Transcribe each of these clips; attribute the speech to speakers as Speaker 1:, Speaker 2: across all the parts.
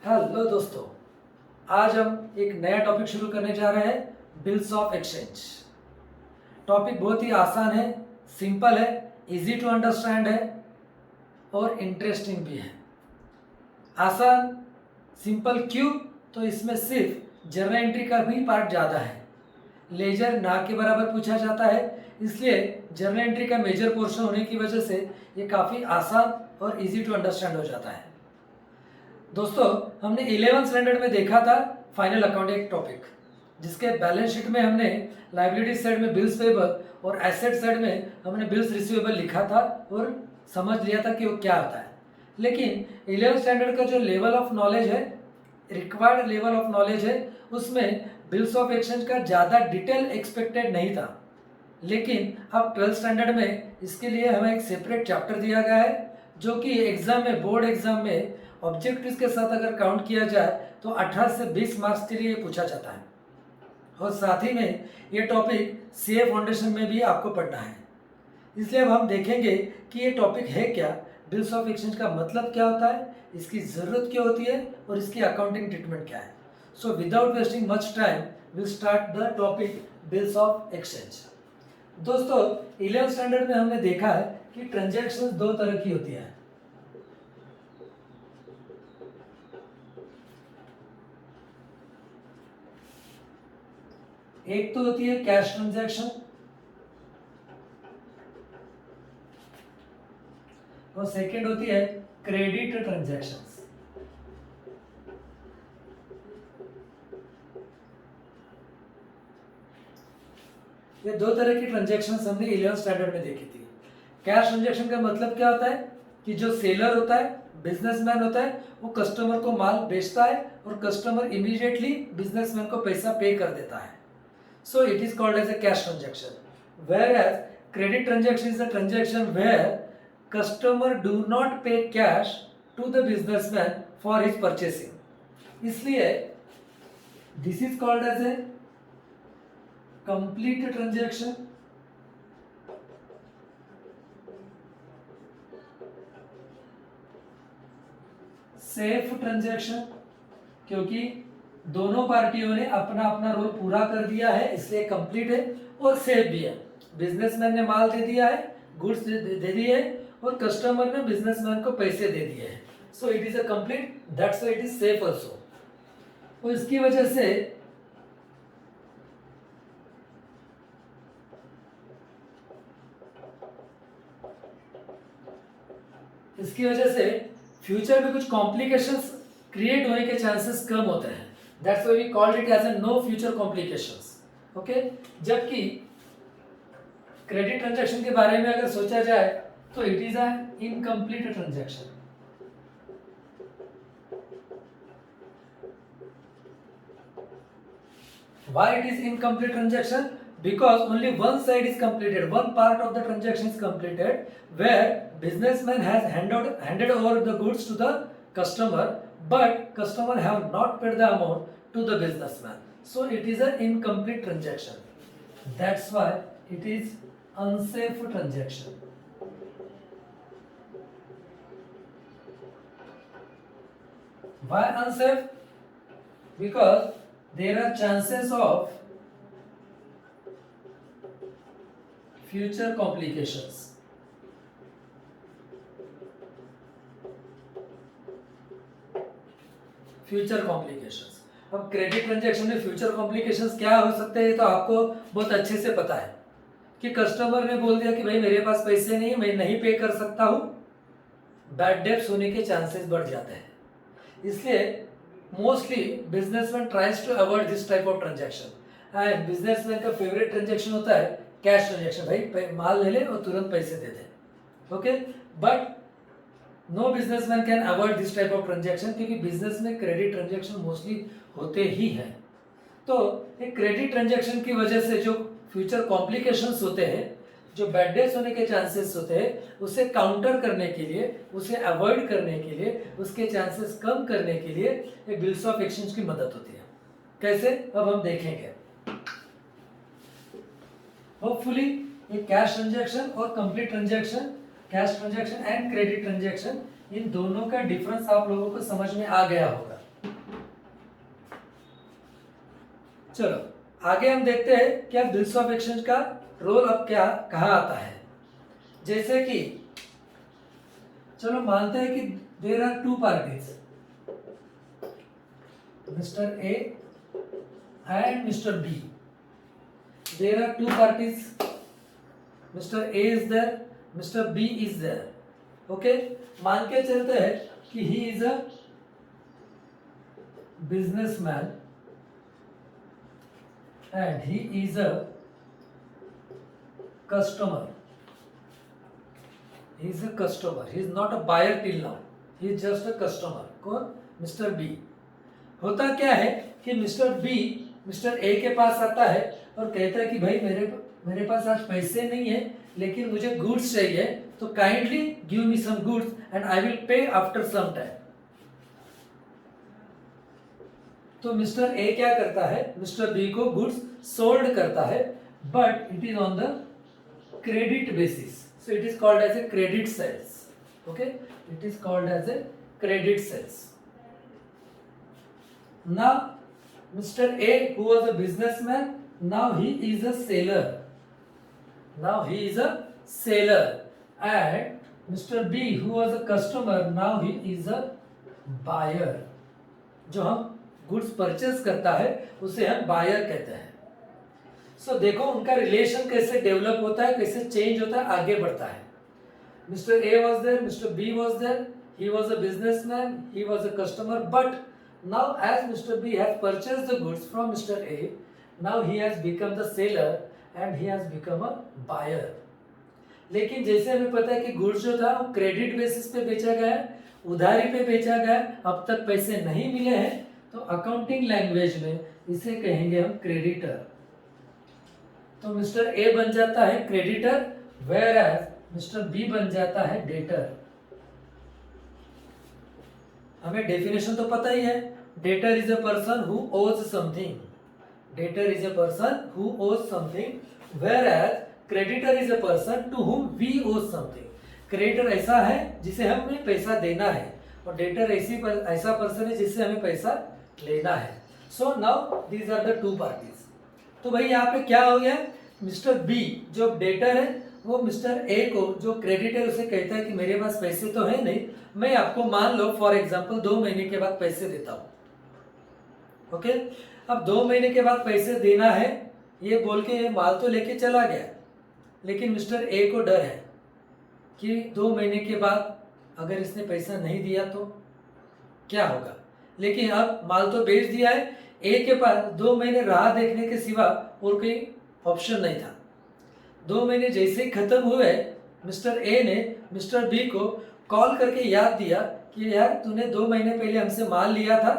Speaker 1: Hello दोस्तों, आज हम एक नया टॉपिक शुरू करने जा रहे हैं, बिल्स ऑफ एक्सचेंज। टॉपिक बहुत ही आसान है, सिंपल है, इजी टू अंडरस्टैंड है और इंटरेस्टिंग भी है। आसान सिंपल क्यों? तो इसमें सिर्फ जर्नल एंट्री का भी पार्ट ज़्यादा है, लेजर ना के बराबर पूछा जाता है, इसलिए जर्नल एंट्री का मेजर पोर्शन होने की वजह से ये काफ़ी आसान और इजी टू अंडरस्टैंड हो जाता है। दोस्तों, हमने 11th स्टैंडर्ड में देखा था फाइनल अकाउंटिंग टॉपिक, जिसके बैलेंस शीट में हमने लायबिलिटी साइड में बिल्स पेबल और एसेट साइड में हमने बिल्स रिसीवेबल लिखा था और समझ लिया था कि वो क्या होता है। लेकिन 11th स्टैंडर्ड का जो लेवल ऑफ नॉलेज है, रिक्वायर्ड लेवल ऑफ नॉलेज है, उसमें बिल्स ऑफ एक्सचेंज का ज़्यादा डिटेल एक्सपेक्टेड नहीं था। लेकिन अब 12th स्टैंडर्ड में इसके लिए हमें एक सेपरेट चैप्टर दिया गया है, जो कि एग्जाम में, बोर्ड एग्जाम में ऑब्जेक्टिव्स के साथ अगर काउंट किया जाए तो 18 से 20 मार्क्स के लिए पूछा जाता है। और साथ ही में ये टॉपिक सीए फाउंडेशन में भी आपको पढ़ना है। इसलिए अब हम देखेंगे कि ये टॉपिक है क्या, बिल्स ऑफ एक्सचेंज का मतलब क्या होता है, इसकी ज़रूरत क्या होती है और इसकी अकाउंटिंग ट्रीटमेंट क्या है। So without wasting much time will start the topic bills of exchange. दोस्तों, 11th स्टैंडर्ड में हमने देखा है कि ट्रांजैक्शंस दो तरह की होती है। एक तो होती है कैश ट्रांजैक्शन और सेकंड होती है क्रेडिट ट्रांजैक्शंस। ये दो तरह की ट्रांजैक्शंस हमने 11th स्टैंडर्ड में देखी थी। कैश ट्रांजैक्शन का मतलब क्या होता है कि जो सेलर होता है, बिजनेसमैन होता है, वो कस्टमर को माल बेचता है और कस्टमर इमीडिएटली बिजनेसमैन को पैसा पे कर देता है। So it is called as a cash transaction. Whereas credit transaction is a transaction where customer do not pay cash to the businessman for his purchasing. इसलिए this is called as a complete transaction. Safe transaction, क्योंकि दोनों पार्टियों ने अपना अपना role पूरा कर दिया है, इसलिए कंप्लीट है और सेफ भी है। बिजनेसमैन ने माल दे दिया है, गुड्स दे दिए है और कस्टमर ने बिजनेसमैन को पैसे दे दिए हैं। सो it is a complete, that's why it is safe also. और इसकी वजह से फ्यूचर में कुछ कॉम्प्लिकेशंस क्रिएट होने के चांसेस कम होते हैं। That's why we called it as a no future complications. Okay? जबकि क्रेडिट ट्रांजैक्शन के बारे में अगर सोचा जाए तो it is a incomplete transaction. Why it is incomplete transaction? Because only one side is completed, one part of the transaction is completed, where businessman has handed over the goods to the customer, but customer have not paid the amount to the businessman. So it is an incomplete transaction. That's why it is unsafe transaction. Why unsafe? Because there are chances of future complications. Future complications. अब credit transaction में future complications क्या हो सकते हैं, तो आपको बहुत अच्छे से पता है कि कस्टमर ने बोल दिया कि भाई मेरे पास पैसे नहीं है, मैं नहीं पे कर सकता हूँ, बैड डेब्ट्स होने के चांसेस बढ़ जाते हैं। इसलिए mostly businessman tries to avoid this type of transaction. And businessman का फेवरेट ट्रांजैक्शन होता है कैश ट्रांजैक्शन, भाई माल ले ले और तुरंत पैसे दे दे। Okay, but no businessman can avoid this type of transaction, क्योंकि बिजनेस में क्रेडिट ट्रांजैक्शन मोस्टली होते ही हैं। तो एक क्रेडिट ट्रांजैक्शन की वजह से जो फ्यूचर कॉम्प्लिकेशंस होते हैं, जो बैड डेट्स होने के चांसेस होते हैं, उसे काउंटर करने के लिए, उसे अवॉइड करने के लिए, उसके चांसेस कम करने के लिए एक बिल्स ऑफ एक्सचेंज की मदद होती है। कैसे, अब हम देखेंगे। होपफुली ये कैश ट्रांजैक्शन और complete transaction, cash transaction and credit transaction, इन दोनों का डिफरेंस आप लोगों को समझ में आ गया होगा। चलो आगे हम देखते हैं क्या बिल्स ऑफ एक्सचेंज का रोल अब क्या कहाँ आता है। जैसे कि चलो मानते हैं कि there are two parties, mister A and mister B. There are two parties, mister A is there, mister B is there. Okay, मान के चलते हैं कि he is a businessman and he is a customer. He is a customer. He is not a buyer till now. He is just a customer. कौन? Mister B. होता क्या है कि मिस्टर बी मिस्टर ए के पास आता है और कहता है कि भाई मेरे पास आज पैसे नहीं है लेकिन मुझे गुड्स चाहिए, तो kindly give me some goods and I will pay after some time. तो मिस्टर ए क्या करता है, मिस्टर बी को गुड्स सोल्ड करता है, but it is on the credit basis, so it is called as a credit sales. Okay, it is called as a credit sales. Now mister A who was a businessman, now he is a seller, now he is a seller. And mister B who was a customer, now he is a buyer. जो हम goods purchase करता है उसे हम buyer कहते हैं। सो देखो उनका रिलेशन कैसे डेवलप होता है, कैसे चेंज होता है, आगे बढ़ता है। Mister A was there, mister B was there, he was a businessman, he was a customer, but now as mister B has purchased the goods from mister A, now he has become the seller and he has become a buyer. लेकिन जैसे हमें पता है कि goods जो था वो credit basis पे बेचा गया है, उधारी पे बेचा गया, अब तक पैसे नहीं मिले हैं, तो अकाउंटिंग लैंग्वेज में इसे कहेंगे हम क्रेडिटर। तो मिस्टर ए बन जाता है creditor, whereas mister B बन जाता है डेटर। हमें डेफिनेशन तो पता ही है, debtor is a person who owes something, debtor is a person who owes something, whereas creditor is a person to whom we owe something. Creditor ऐसा है जिसे हमें पैसा देना है, और डेटर ऐसा पर्सन है जिससे हमें पैसा लेना है। So now these are the two parties. तो भाई यहाँ पे क्या हो गया, मिस्टर बी जो डेटर है वो मिस्टर ए को जो क्रेडिटर उसे कहता है कि मेरे पास पैसे तो है नहीं, मैं आपको मान लो फॉर एग्जांपल 2 महीने के बाद पैसे देता हूं। ओके, अब 2 महीने के बाद पैसे देना है ये बोल के माल तो लेके चला गया, लेकिन मिस्टर ए को डर है कि 2 महीने के बाद अगर इसने पैसा नहीं दिया तो क्या होगा। लेकिन अब माल तो बेच दिया है, ए के पास 2 महीने राह देखने के सिवा और कोई ऑप्शन नहीं था। 2 महीने जैसे ही खत्म हुए, मिस्टर ए ने मिस्टर बी को कॉल करके याद दिया कि यार तूने 2 महीने पहले हमसे माल लिया था,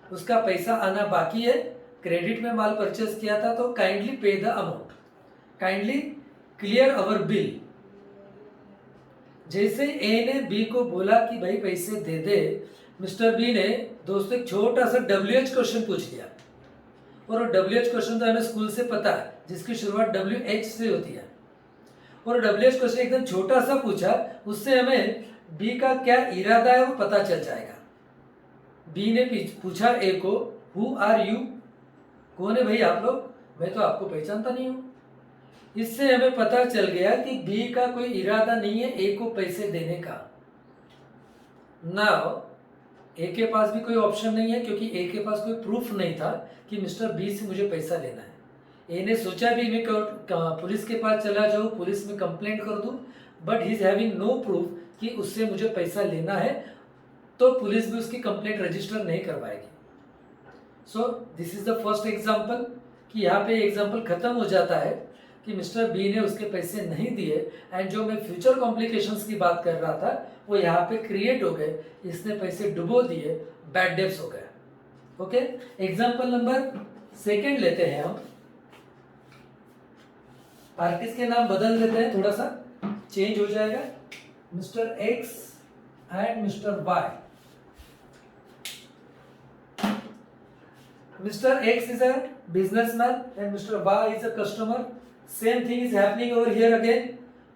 Speaker 1: उसका पैसा आना बाकी है, क्रेडिट में माल परचेस किया था, तो काइंडली पे the amount, kindly clear our bill. जैसे ए ने बी को बोला कि भाई पैसे दे दे, मिस्टर बी ने दोस्तों एक छोटा सा WH क्वेश्चन पूछ लिया, और WH क्वेश्चन तो हमें स्कूल से पता है जिसकी शुरुआत WH से होती है, और WH क्वेश्चन एकदम छोटा सा पूछा, उससे हमें बी का क्या इरादा है वो पता चल जाएगा। बी ने पूछा ए को, हु आर यू, कौन है भाई आप लोग, मैं तो आपको पहचानता नहीं हूं। इससे हमें पता चल गया कि बी का कोई इरादा नहीं है ए को पैसे देने का। नाउ ए के पास भी कोई ऑप्शन नहीं है, क्योंकि ए के पास कोई प्रूफ नहीं था कि मिस्टर बी से मुझे पैसा लेना है। ए ने सोचा भी मैं पुलिस के पास चला जाऊं, पुलिस में कंप्लेंट कर दूं, but he is having no proof कि उससे मुझे पैसा लेना है, तो पुलिस भी उसकी कंप्लेंट रजिस्टर नहीं करवाएगी। So this is the first example, कि यहाँ पे एग्जाम्पल खत्म हो जाता है कि मिस्टर बी ने उसके पैसे नहीं दिए, एंड जो मैं फ्यूचर कॉम्प्लिकेशंस की बात कर रहा था वो यहाँ पे क्रिएट हो गए, इसने पैसे डुबो दिए, बैड डेब्ट्स हो गए। ओके, एग्जाम्पल नंबर 2 लेते हैं हम। पार्टीज के नाम बदल देते हैं, थोड़ा सा चेंज हो जाएगा। Mister X and mister Y. Mr. X is a businessman and Mr. Y is a customer. Same thing is happening over here again.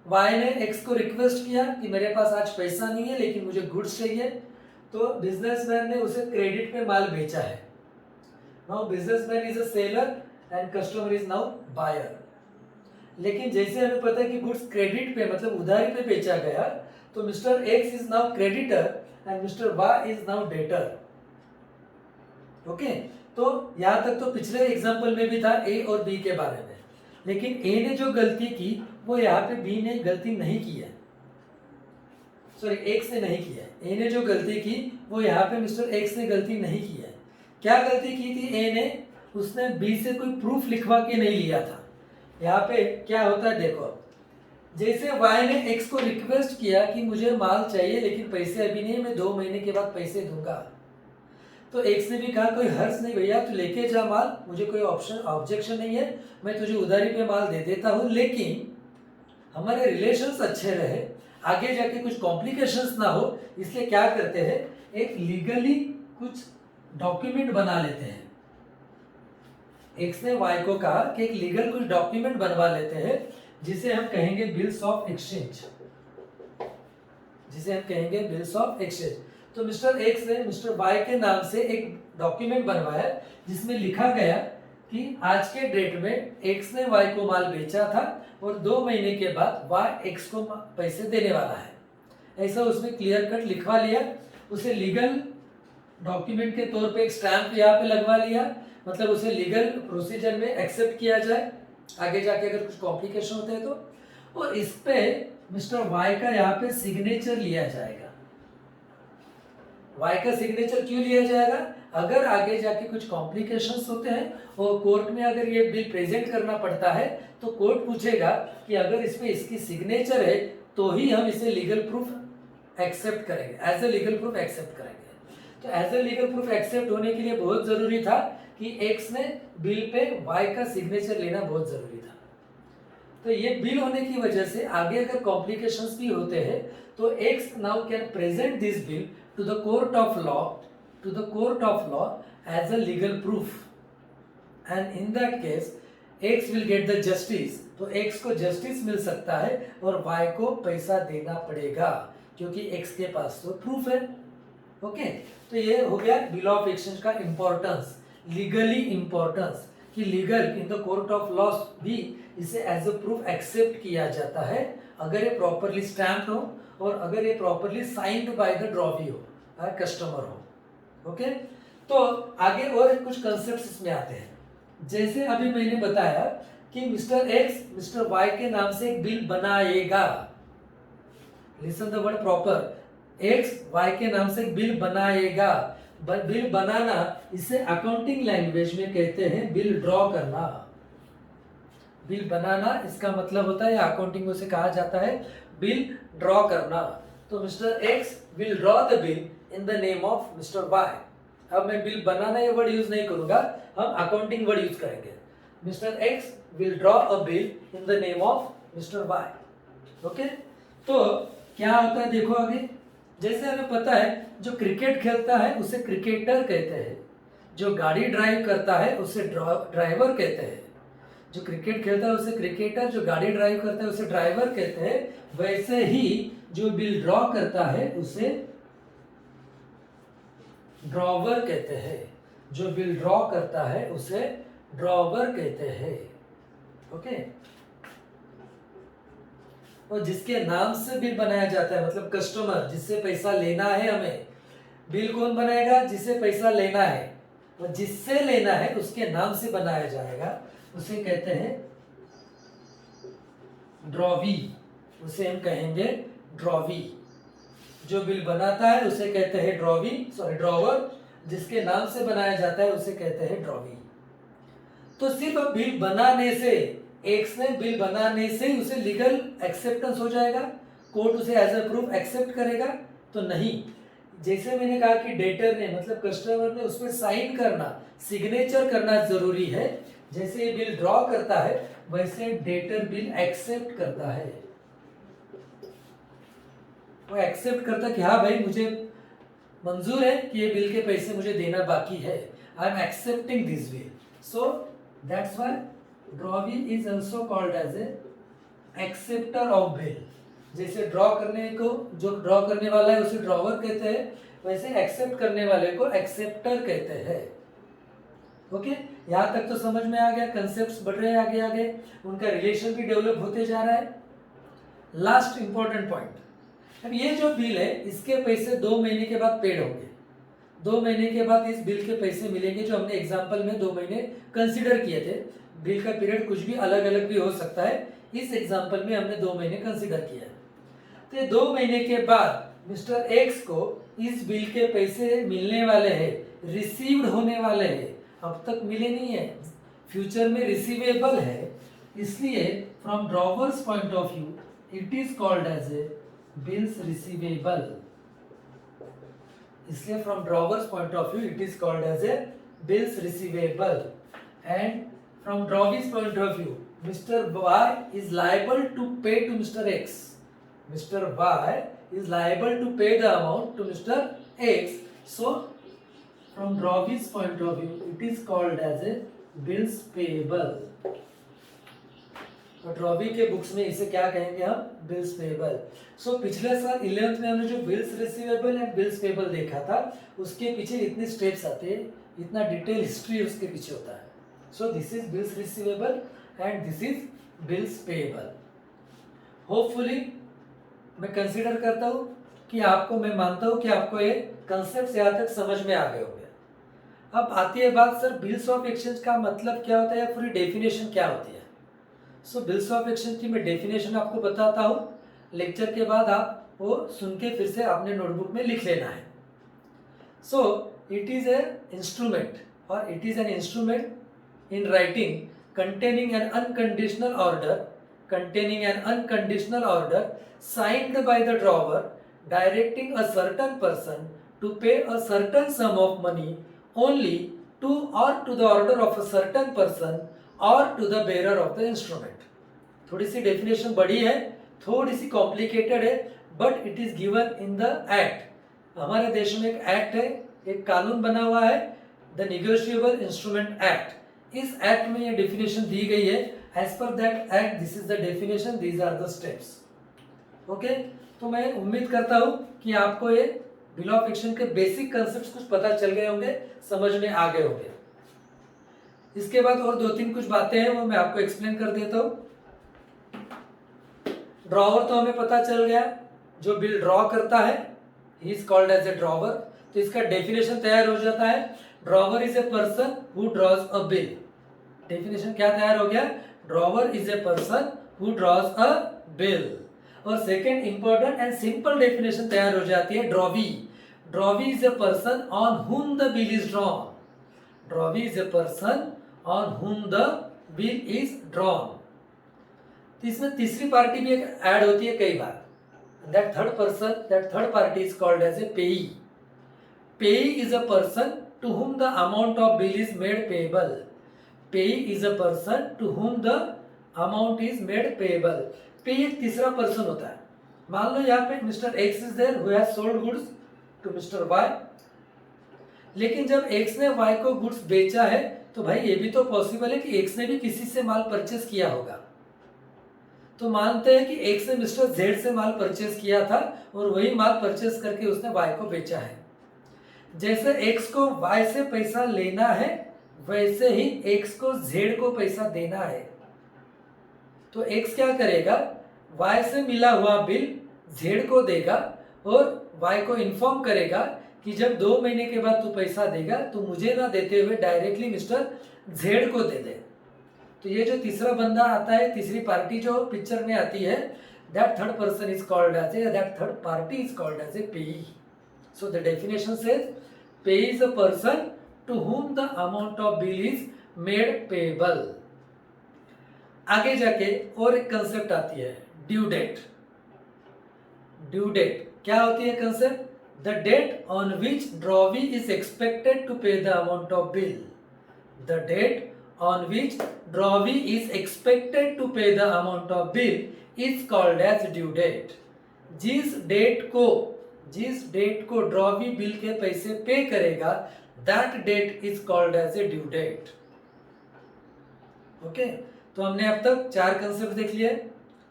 Speaker 1: Y ने X को रिक्वेस्ट किया कि मेरे पास आज पैसा नहीं है लेकिन मुझे गुड्स चाहिए, तो बिजनेसमैन ने उसे क्रेडिट पे माल बेचा है। Now businessman is a seller and customer is now buyer. लेकिन जैसे हमें पता है कि गुड्स क्रेडिट पे मतलब उधारी पे बेचा गया, तो mister X is now creditor and mister Y is now debtor. Okay, तो यहां तक तो पिछले एग्जांपल में भी था ए और बी के बारे में, लेकिन ए ने जो गलती की वो यहाँ पे बी ने गलती नहीं की है, सॉरी एक्स ने नहीं की है। ए ने जो गलती की वो यहाँ पे मिस्टर एक्स ने गलती नहीं की है। क्या गलती की थी ए ने? उसने बी से कोई प्रूफ लिखवा के नहीं लिया था। यहाँ पे क्या होता है देखो, जैसे वाई ने एक्स को रिक्वेस्ट किया कि मुझे माल चाहिए लेकिन पैसे अभी नहीं, मैं 2 महीने के बाद पैसे दूंगा, तो एक्स ने भी कहा कोई हर्ष नहीं भैया, तू लेके जा माल, मुझे कोई ऑब्जेक्शन नहीं है, मैं तुझे उधारी पे माल दे देता हूँ, लेकिन हमारे रिलेशंस अच्छे रहे, आगे जाके कुछ कॉम्प्लिकेशंस ना हो, इसलिए क्या करते हैं, एक लीगली कुछ डॉक्यूमेंट बना लेते हैं। एक्स ने वाई को कहा कि एक लीगल कुछ डॉक्यूमेंट बनवा लेते हैं जिसे हम कहेंगे बिल्स ऑफ एक्सचेंज, जिसे हम कहेंगे बिल्स ऑफ एक्सचेंज। तो मिस्टर एक्स ने मिस्टर वाई के नाम से एक डॉक्यूमेंट बनवाया जिसमें लिखा गया कि आज के डेट में एक्स ने वाई को माल बेचा था और 2 महीने के बाद वाई एक्स को पैसे देने वाला है, ऐसा उसमें क्लियर कट लिखवा लिया। उसे लीगल डॉक्यूमेंट के तौर पे एक स्टैंप यहाँ पे लगवा लिया, मतलब उसे लीगल प्रोसीजर में एक्सेप्ट किया जाए, आगे जाके अगर कुछ कॉम्प्लिकेशन होते हैं तो। और इस पे मिस्टर वाई का यहाँ पे सिग्नेचर लिया जाएगा। वाई का सिग्नेचर क्यों लिया जाएगा? अगर आगे जाके कुछ कॉम्प्लिकेशंस होते हैं और कोर्ट में अगर ये बिल प्रेजेंट करना पड़ता है तो कोर्ट पूछेगा कि अगर इसमें इसकी सिग्नेचर है तो ही हम इसे लीगल प्रूफ एक्सेप्ट करेंगे, as a legal proof accept करेंगे। तो as a legal proof accept होने के लिए बहुत जरूरी था कि एक्स ने बिल पे वाई का सिग्नेचर लेना बहुत जरूरी था। तो ये बिल होने की वजह से आगे अगर कॉम्प्लिकेशंस भी होते हैं तो x now can present this bill to the court of law as a legal proof, and in that case x will get the justice, तो x को जस्टिस मिल सकता है और y को पैसा देना पड़ेगा क्योंकि x के पास तो प्रूफ है। ओके, तो ये हो गया बिल ऑफ एक्सचेंज का इंपॉर्टेंस, लीगली इंपॉर्टेंस, कि legal in the court of law भी इसे एज अ प्रूफ एक्सेप्ट किया जाता है अगर ये प्रॉपरली स्टैम्प्ड हो और अगर ये properly signed by the drawee हो, कस्टमर हो। ओके, तो आगे और कुछ कंसेप्ट्स इसमें आते हैं। जैसे अभी मैंने बताया कि मिस्टर एक्स मिस्टर वाई के नाम से एक बिल बनाएगा, listen the word proper, X Y के नाम से एक बिल बनाएगा। बिल बनाना इसे अकाउंटिंग लैंग्वेज में कहते हैं बिल ड्रॉ करना। बिल बनाना इसका मतलब होता है, अकाउंटिंग में उसे कहा जाता है बिल ड्रॉ करना। तो mister X will draw the bill in the name of mister Y. अब मैं बिल बनाना ये वर्ड यूज नहीं करूंगा, हम अकाउंटिंग वर्ड यूज करेंगे। Mister X will draw a bill in the name of mister Y. Okay, तो क्या होता है देखो आगे। जैसे हमें पता है जो क्रिकेट खेलता है उसे क्रिकेटर कहते हैं, जो गाड़ी ड्राइव करता है उसे ड्राइवर कहते हैं। जो क्रिकेट खेलता है उसे क्रिकेटर, जो गाड़ी ड्राइव करता है उसे ड्राइवर कहते हैं। वैसे ही जो बिल ड्रॉ करता है उसे ड्रॉवर कहते हैं। जो बिल ड्रॉ करता है उसे ड्रॉवर कहते हैं। ओके, और जिसके नाम से बिल बनाया जाता है, मतलब कस्टमर जिससे पैसा लेना है हमें, बिल कौन बनाएगा? जिसे पैसा लेना है, और जिससे लेना है उसके नाम से बनाया जाएगा, उसे कहते हैं ड्रॉवी। उसे हम कहेंगे ड्रॉवी। जो बिल बनाता है उसे कहते हैं ड्रॉवी, सॉरी ड्रॉवर। जिसके नाम से बनाया जाता है उसे कहते हैं ड्रॉवी। तो सिर्फ बिल बनाने से, एक्स ने बिल बनाने से उसे लीगल एक्सेप्टेंस हो जाएगा, कोर्ट उसे एज अ प्रूफ एक्सेप्ट करेगा? तो नहीं। जैसे मैंने कहा कि डेटर ने मतलब कस्टमर ने उस पर साइन करना, सिग्नेचर करना जरूरी है। जैसे ये बिल ड्रॉ करता है वैसे डेटर बिल एक्सेप्ट करता है। वो एक्सेप्ट करता कि हाँ भाई मुझे मंजूर है कि ये बिल के पैसे मुझे देना बाकी है, I am accepting this bill. So that's why drawee is also called as a acceptor of bill. जैसे ड्रॉ करने को, जो ड्रॉ करने वाला है उसे ड्रॉवर कहते हैं, वैसे एक्सेप्ट करने वाले को एक्सेप्टर कहते हैं। ओके, यहाँ तक तो समझ में आ गया, कंसेप्ट्स बढ़ रहे हैं आगे आगे, उनका रिलेशन भी डेवलप होते जा रहा है। लास्ट इंपॉर्टेंट पॉइंट, अब ये जो बिल है इसके पैसे 2 महीने के बाद पेड होंगे। 2 महीने के बाद इस बिल के पैसे मिलेंगे, जो हमने एग्जाम्पल में 2 महीने कंसिडर किए थे। बिल का पीरियड कुछ भी अलग अलग भी हो सकता है, इस एग्जाम्पल में हमने 2 महीने कंसिडर किया है। तो ये 2 महीने के बाद मिस्टर एक्स को इस बिल के पैसे मिलने वाले हैं, रिसीव्ड होने वाले हैं, अब तक मिले नहीं है, फ्यूचर में रिसीवेबल है, इसलिए from drawer's point of view it is called as a bills receivable. इसलिए from drawer's point of view it is called as a bills receivable. And from drawee's point of view mister Y is liable to pay to mister X. Mister Y is liable to pay the amount to Mr. X. So, from Drawey's point of view, it is called as a bills payable. और drawee के books में इसे क्या कहेंगे हम? Bills payable. सो पिछले साल 11th में हमने जो bills receivable and bills payable देखा था, उसके पीछे इतने स्टेप्स आते हैं, इतना डिटेल हिस्ट्री उसके पीछे होता है। So this is bills receivable and this is bills payable. Hopefully मैं कंसीडर करता हूँ कि आपको, मैं मानता हूँ कि आपको ये कंसेप्ट यहाँ तक समझ में आ गए होंगे। अब आती है बात, सर बिल्स ऑफ एक्सचेंज का मतलब क्या होता है, या पूरी डेफिनेशन क्या होती है? सो बिल्स ऑफ एक्सचेंज की मैं डेफिनेशन आपको बताता हूँ, लेक्चर के बाद आप वो सुन के फिर से अपने नोटबुक में लिख लेना है। So it is a instrument, और it is an instrument in writing containing an unconditional order signed by the drawer directing a certain person to pay a certain sum of money only to or to the order of a certain person or to the bearer of the instrument. थोड़ी सी definition बड़ी है, थोड़ी सी complicated है, but it is given in the act. हमारे देश में एक act है, एक कानून बना हुआ है, द निगोशिएबल इंस्ट्रूमेंट एक्ट। इस एक्ट में ये डेफिनेशन दी गई है। As per that act this is the definition, these are the steps. Okay, तो मैं उम्मीद करता हूं कि आपको ये बिल ऑफ एक्सचेंज के बेसिक कंसेप्ट कुछ पता चल गए होंगे, समझ में आ गए होंगे। इसके बाद और 2-3 कुछ बातें हैं, वो मैं आपको एक्सप्लेन कर देता हूं। ड्रॉवर तो हमें पता चल गया, जो बिल ड्रॉ करता है ही is called as a drawer. तो इसका डेफिनेशन तैयार हो जाता है, drawer is a person who draws a bill. Definition क्या तैयार हो गया? Drawer is a person who draws a bill. और second important and simple definition तैयार हो जाती है, drawee. Drawee is a person on whom the bill is drawn. Drawee is a person on whom the bill is drawn. इसमें तीसरी party भी add होती है कई बार, that third party is called as a payee. Payee is a person to whom the amount of bill is made payable. Payee is a person to whom the amount is made payable. Payee एक तीसरा person होता है। मान लो यहाँ पे mister X is there who has sold goods to mister Y, लेकिन जब एक्स ने वाई को गुड्स बेचा है, तो भाई ये भी तो पॉसिबल है कि एक्स ने भी किसी से माल परचेस किया होगा। तो मानते हैं कि एक्स ने मिस्टर जेड से माल परचेस किया था, और वही माल परचेस करके उसने वाई को बेचा है। जैसे एक्स को वाई से पैसा लेना है, वैसे ही एक्स को जेड को पैसा देना है। तो एक्स क्या करेगा? वाई से मिला हुआ बिल जेड को देगा, और वाई को इन्फॉर्म करेगा कि जब 2 महीने के बाद तू पैसा देगा तो मुझे ना देते हुए डायरेक्टली मिस्टर जेड को दे दे। तो ये जो तीसरा बंदा आता है, तीसरी पार्टी जो पिक्चर में आती है, that third person is called as a, that third party is called as a payee. So the definition says payee is a person to whom the amount of bill is made payable। आगे जाके और एक concept आती है, due date. Due date क्या होती है concept? The date on which drawee is expected to pay the amount of bill. The date on which drawee is expected to pay the amount of bill is called as due date. जिस date को drawee bill के पैसे पे करेगा, that date is called as a due date। Okay, तो हमने अब तक 4 कंसेप्ट देख लिए,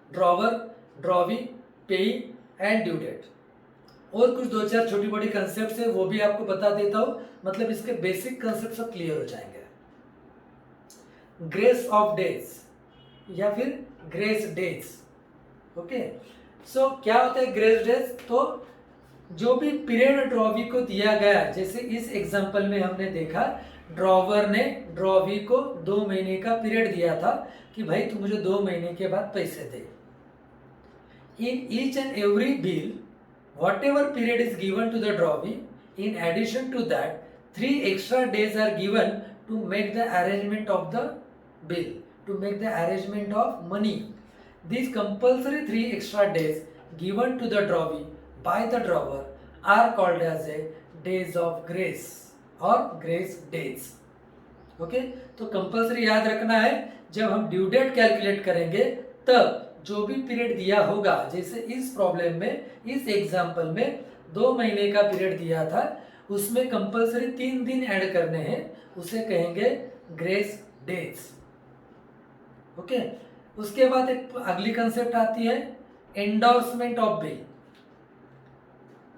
Speaker 1: ड्रॉवर, ड्रॉवी, पेई एंड ड्यू डेट। और कुछ 2-4 छोटी बड़ी कंसेप्ट है, वो भी आपको बता देता हूं, मतलब इसके बेसिक कंसेप्ट सब क्लियर हो जाएंगे। ग्रेस ऑफ डेज या फिर ग्रेस डेज। ओके, सो क्या होता है ग्रेस डेज? तो जो भी पीरियड ड्रॉवी को दिया गया, जैसे इस एग्जांपल में हमने देखा ड्रॉवर ने ड्रॉवी को 2 महीने का पीरियड दिया था कि भाई तू मुझे 2 महीने के बाद पैसे दे। In each and every bill whatever period is given to the drawee, in addition to that 3 extra days are given to make the arrangement of the bill, to make the arrangement of money. These compulsory 3 extra days given to the drawee by the drawer are called as a days of grace or grace days. Okay, तो compulsory याद रखना है जब हम due date calculate करेंगे तब जो भी पीरियड दिया होगा, जैसे इस प्रॉब्लम में, इस एग्जांपल में 2 महीने का पीरियड दिया था, उसमें कंपल्सरी 3 दिन ऐड करने हैं, उसे कहेंगे ग्रेस डेज। ओके, उसके बाद एक अगली कंसेप्ट आती है endorsement of bill.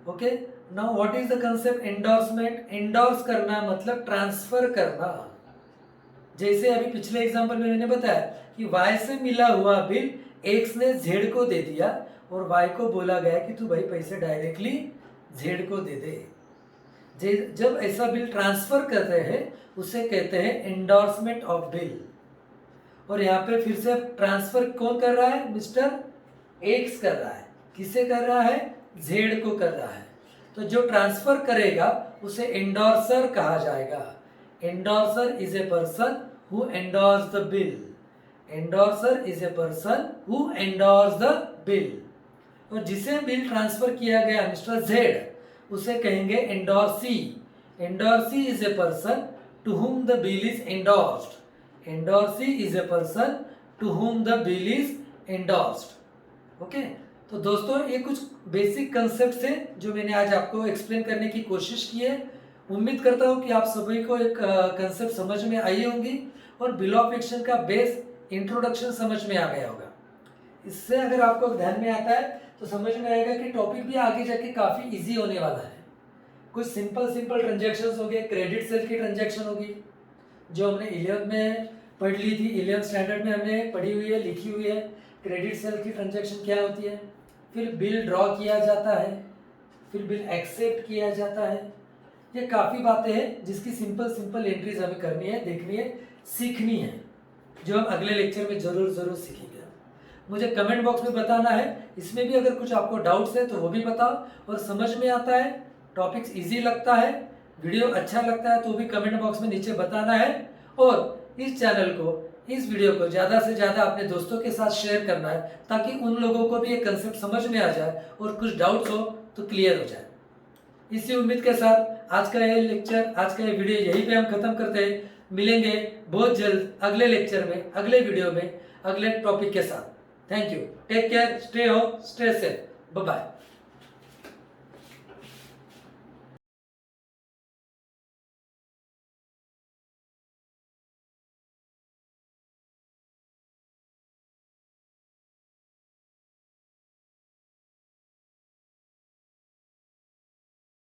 Speaker 1: Okay, now what is the concept endorsement? Endorse करना मतलब ट्रांसफर करना। जैसे अभी पिछले एग्जांपल में मैंने बताया कि वाई से मिला हुआ बिल एक्स ने जेड को दे दिया और वाई को बोला गया कि तू भाई पैसे डायरेक्टली जेड को दे दे। जब ऐसा बिल ट्रांसफर करते हैं उसे कहते हैं एंडोर्समेंट ऑफ बिल। और यहाँ पे फिर से ट्रांसफर कौन कर रहा है? मिस्टर एक्स कर रहा है। किसे कर रहा है? जेड को कर रहा है। तो जो ट्रांसफर करेगा उसे एंडोर्सर कहा जाएगा। Endorser is a person who endorse the bill. Endorser is a person who endorse the bill. और जिसे बिल ट्रांसफर किया गया मिस्टर जेड, उसे कहेंगे endorsee. Endorsee is a person to whom the bill is endorsed. Endorsee is a person to whom the bill is endorsed. Okay, तो दोस्तों ये कुछ बेसिक कंसेप्ट थे जो मैंने आज आपको एक्सप्लेन करने की कोशिश की है। उम्मीद करता हूँ कि आप सभी को एक कंसेप्ट समझ में आई होंगी और बिल ऑफ एक्सचेंज का बेस इंट्रोडक्शन समझ में आ गया होगा। इससे अगर आपको ध्यान में आता है तो समझ में आएगा कि टॉपिक भी आगे जाके काफ़ी इजी होने वाला है। कुछ सिंपल ट्रांजैक्शंस हो गए, क्रेडिट सेल की ट्रांजैक्शन होगी जो हमने 11th में पढ़ ली थी, 11th स्टैंडर्ड में हमने पढ़ी हुई है, लिखी हुई है। क्रेडिट सेल की ट्रांजैक्शन क्या होती है, फिर बिल ड्रॉ किया जाता है, फिर बिल एक्सेप्ट किया जाता है। ये काफ़ी बातें हैं जिसकी सिंपल एंट्रीज हमें करनी है, देखनी है, सीखनी है, जो हम अगले लेक्चर में जरूर सीखेंगे। मुझे कमेंट बॉक्स में बताना है, इसमें भी अगर कुछ आपको डाउट्स है तो वो भी बताओ। और समझ में आता है, टॉपिक्स इजी लगता है, वीडियो अच्छा लगता है तो भी कमेंट बॉक्स में नीचे बताना है। और इस चैनल को, इस वीडियो को ज़्यादा से ज़्यादा अपने दोस्तों के साथ शेयर करना है ताकि उन लोगों को भी ये कंसेप्ट समझ में आ जाए और कुछ डाउट्स हो तो क्लियर हो जाए। इसी उम्मीद के साथ आज का ये लेक्चर, आज का ये वीडियो यहीं पे हम खत्म करते हैं। मिलेंगे बहुत जल्द अगले लेक्चर में, अगले वीडियो में, अगले टॉपिक के साथ। Thank you, take care, stay home, stay safe, bye bye.